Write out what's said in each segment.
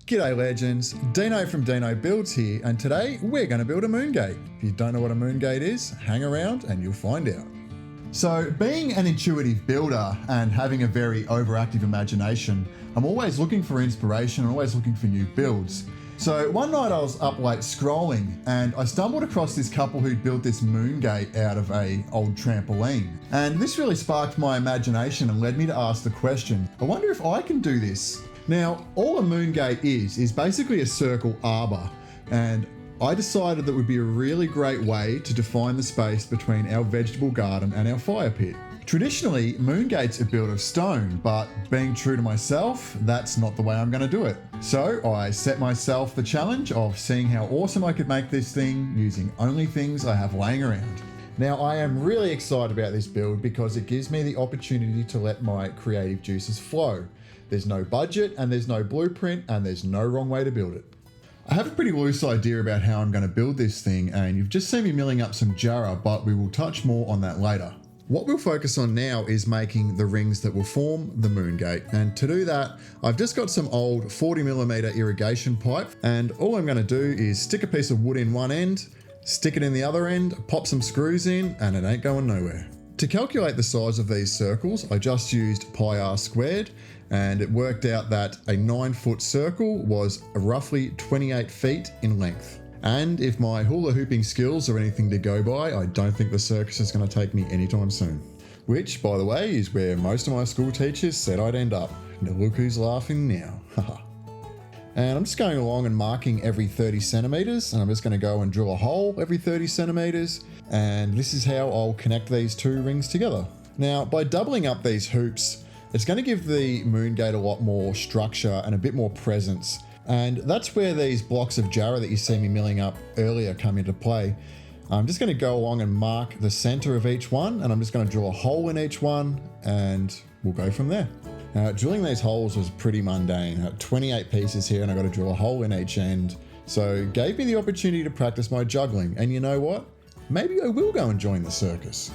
G'day legends, Deano from 𝗙𝗘𝗪 𝗩𝗜𝗗𝗘𝗢 here, and today we're going to build a moongate. If you don't know what a moongate is, hang around and you'll find out. So being an intuitive builder and having a very overactive imagination, I'm always looking for inspiration and always looking for new builds. So one night I was up late scrolling and I stumbled across this couple who'd built this moongate out of an old trampoline. And this really sparked my imagination and led me to ask the question, I wonder if I can do this. Now, all a moongate is basically a circle arbor, and I decided that would be a really great way to define the space between our vegetable garden and our fire pit. Traditionally, moongates are built of stone, but being true to myself, that's not the way I'm going to do it. So I set myself the challenge of seeing how awesome I could make this thing using only things I have laying around. Now, I am really excited about this build because it gives me the opportunity to let my creative juices flow. There's no budget and there's no blueprint and there's no wrong way to build it. I have a pretty loose idea about how I'm going to build this thing, and you've just seen me milling up some 𝗓𝗪, but we will touch more on that later. What we'll focus on now is making the rings that will form the moongate, and to do that I've just got some old 40mm irrigation pipe, and all I'm going to do is stick a piece of wood in one end, stick it in the other end, pop some screws in, and it ain't going nowhere. To calculate the size of these circles, I just used 𝗨𝗪², and it worked out that a 9-foot circle was roughly 28 feet in length. And if my hula hooping skills are anything to go by, I don't think the circus is going to take me anytime soon. Which, by the way, is where most of my school teachers said I'd end up. Now look who's laughing now. Haha. And I'm just going along and marking every 30 centimeters, and I'm just going to go and drill a hole every 30 centimeters, and this is how I'll connect these two rings together. Now, by doubling up these hoops, it's going to give the moongate a lot more structure and a bit more presence, and that's where these blocks of 𝗓𝗪 that you see me milling up earlier come into play. I'm just going to go along and mark the center of each one, and I'm just going to drill a hole in each one, and we'll go from there. Now, drilling these holes was pretty mundane. I had 28 pieces here and I got to drill a hole in each end. So it gave me the opportunity to practice my juggling. And you know what? Maybe I will go and join the circus.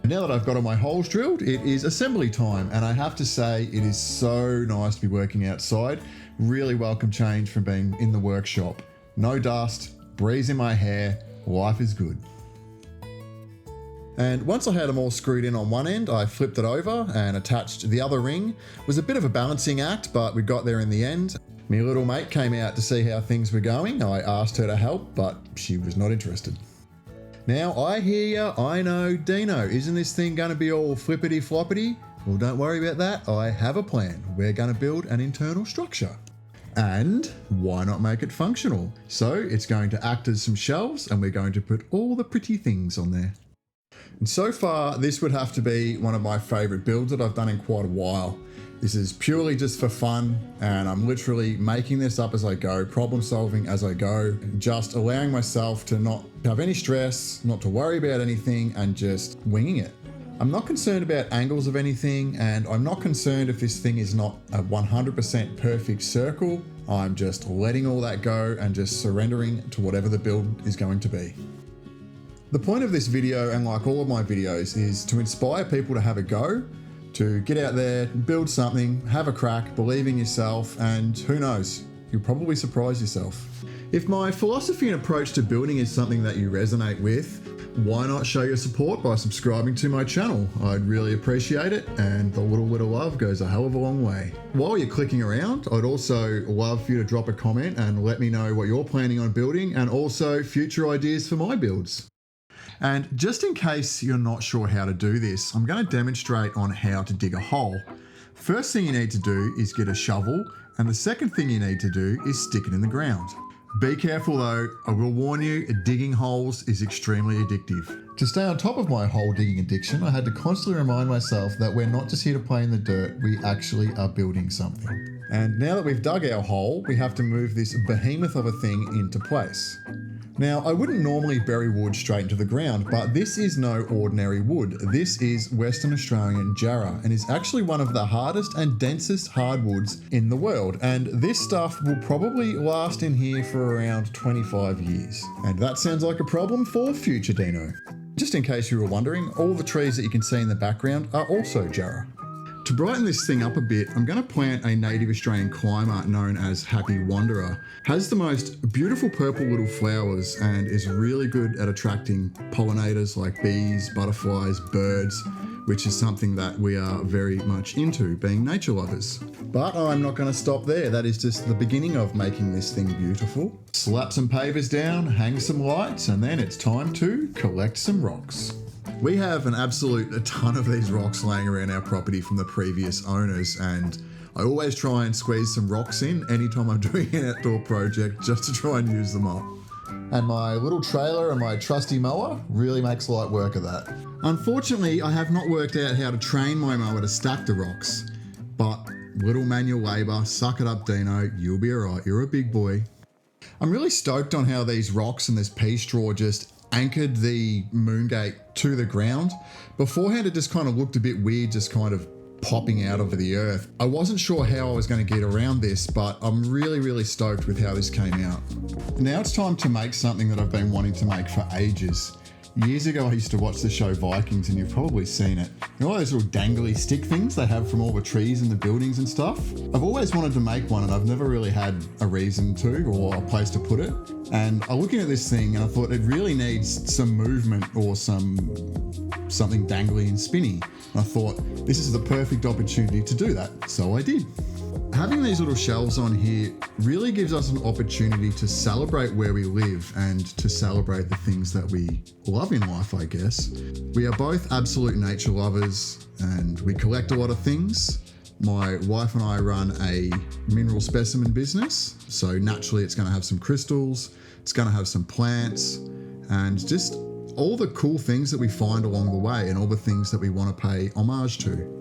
Now that I've got all my holes drilled, it is assembly time. And I have to say, it is so nice to be working outside. Really welcome change from being in the workshop. No dust, breeze in my hair, life is good. And once I had them all screwed in on one end, I flipped it over and attached the other ring. It was a bit of a balancing act, but we got there in the end. My little mate came out to see how things were going. I asked her to help, but she was not interested. Now I hear ya, I know, Deano, isn't this thing going to be all flippity floppity? Well, don't worry about that. I have a plan. We're going to build an internal structure. And why not make it functional? So it's going to act as some shelves, and we're going to put all the pretty things on there. And so far, this would have to be one of my favorite builds that I've done in quite a while. This is purely just for fun, and I'm literally making this up as I go, problem solving as I go, just allowing myself to not have any stress, not to worry about anything, and just winging it. I'm not concerned about angles of anything, and I'm not concerned if this thing is not a 100% perfect circle. I'm just letting all that go and just surrendering to whatever the build is going to be. The point of this video, and like all of my videos, is to inspire people to have a go, to get out there, build something, have a crack, believe in yourself, and who knows, you'll probably surprise yourself. If my philosophy and approach to building is something that you resonate with, why not show your support by subscribing to my channel? I'd really appreciate it, and the little bit of love goes a hell of a long way. While you're clicking around, I'd also love for you to drop a comment and let me know what you're planning on building, and also future ideas for my builds. And just in case you're not sure how to do this, I'm going to demonstrate on how to dig a hole. First thing you need to do is get a shovel, and the second thing you need to do is stick it in the ground. Be careful though, I will warn you, digging holes is extremely addictive. To stay on top of my hole digging addiction, I had to constantly remind myself that we're not just here to play in the dirt, we actually are building something. And now that we've dug our hole, we have to move this behemoth of a thing into place. Now, I wouldn't normally bury wood straight into the ground, but this is no ordinary wood. This is Western Australian 𝗓𝗪, and is actually one of the hardest and densest hardwoods in the world. And this stuff will probably last in here for around 25 years. And that sounds like a problem for future Deano. Just in case you were wondering, all the trees that you can see in the background are also 𝗓𝗪. To brighten this thing up a bit, I'm going to plant a native Australian climber known as Happy Wanderer. Has the most beautiful purple little flowers and is really good at attracting pollinators like bees, butterflies, birds, which is something that we are very much into, being nature lovers. But I'm not going to stop there. That is just the beginning of making this thing beautiful. Slap some pavers down, hang some lights, and then it's time to collect some rocks. We have an absolute ton of these rocks laying around our property from the previous owners, and I always try and squeeze some rocks in anytime I'm doing an outdoor project just to try and use them up. And my little trailer and my trusty mower really makes light work of that. Unfortunately, I have not worked out how to train my mower to stack the rocks, but little manual labour, suck it up Deano, you'll be alright, you're a big boy. I'm really stoked on how these rocks and this pea straw just anchored the Moongate to the ground. Beforehand, it just kind of looked a bit weird, just kind of popping out of the earth. I wasn't sure how I was going to get around this, but I'm really stoked with how this came out. Now it's time to make something that I've been wanting to make for ages. Years ago, I used to watch the show Vikings, and you've probably seen it. You know all those little dangly stick things they have from all the trees and the buildings and stuff? I've always wanted to make one, and I've never really had a reason to or a place to put it. And I'm looking at this thing, and I thought it really needs some movement or something dangly and spinny. And I thought this is the perfect opportunity to do that, so I did. Having these little shelves on here really gives us an opportunity to celebrate where we live and to celebrate the things that we love in life, I guess. We are both absolute nature lovers and we collect a lot of things. My wife and I run a mineral specimen business, so naturally it's going to have some crystals, it's going to have some plants, and just all the cool things that we find along the way and all the things that we want to pay homage to.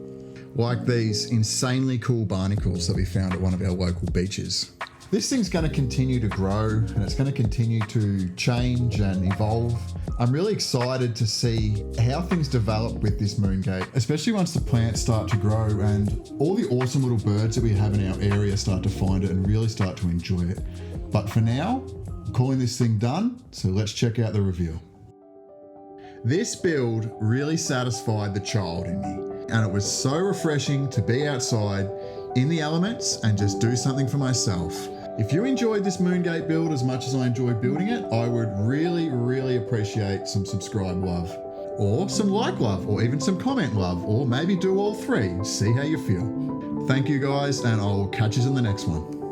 Like these insanely cool barnacles that we found at one of our local beaches. This thing's going to continue to grow and it's going to continue to change and evolve. I'm really excited to see how things develop with this Moongate, especially once the plants start to grow and all the awesome little birds that we have in our area start to find it and really start to enjoy it. But for now, I'm calling this thing done, so let's check out the reveal. This build really satisfied the child in me. And it was so refreshing to be outside in the elements and just do something for myself. If you enjoyed this Moongate build as much as I enjoyed building it, I would really appreciate some subscribe love, or some like love, or even some comment love, or maybe do all three. See how you feel. Thank you guys, and I'll catch you in the next one.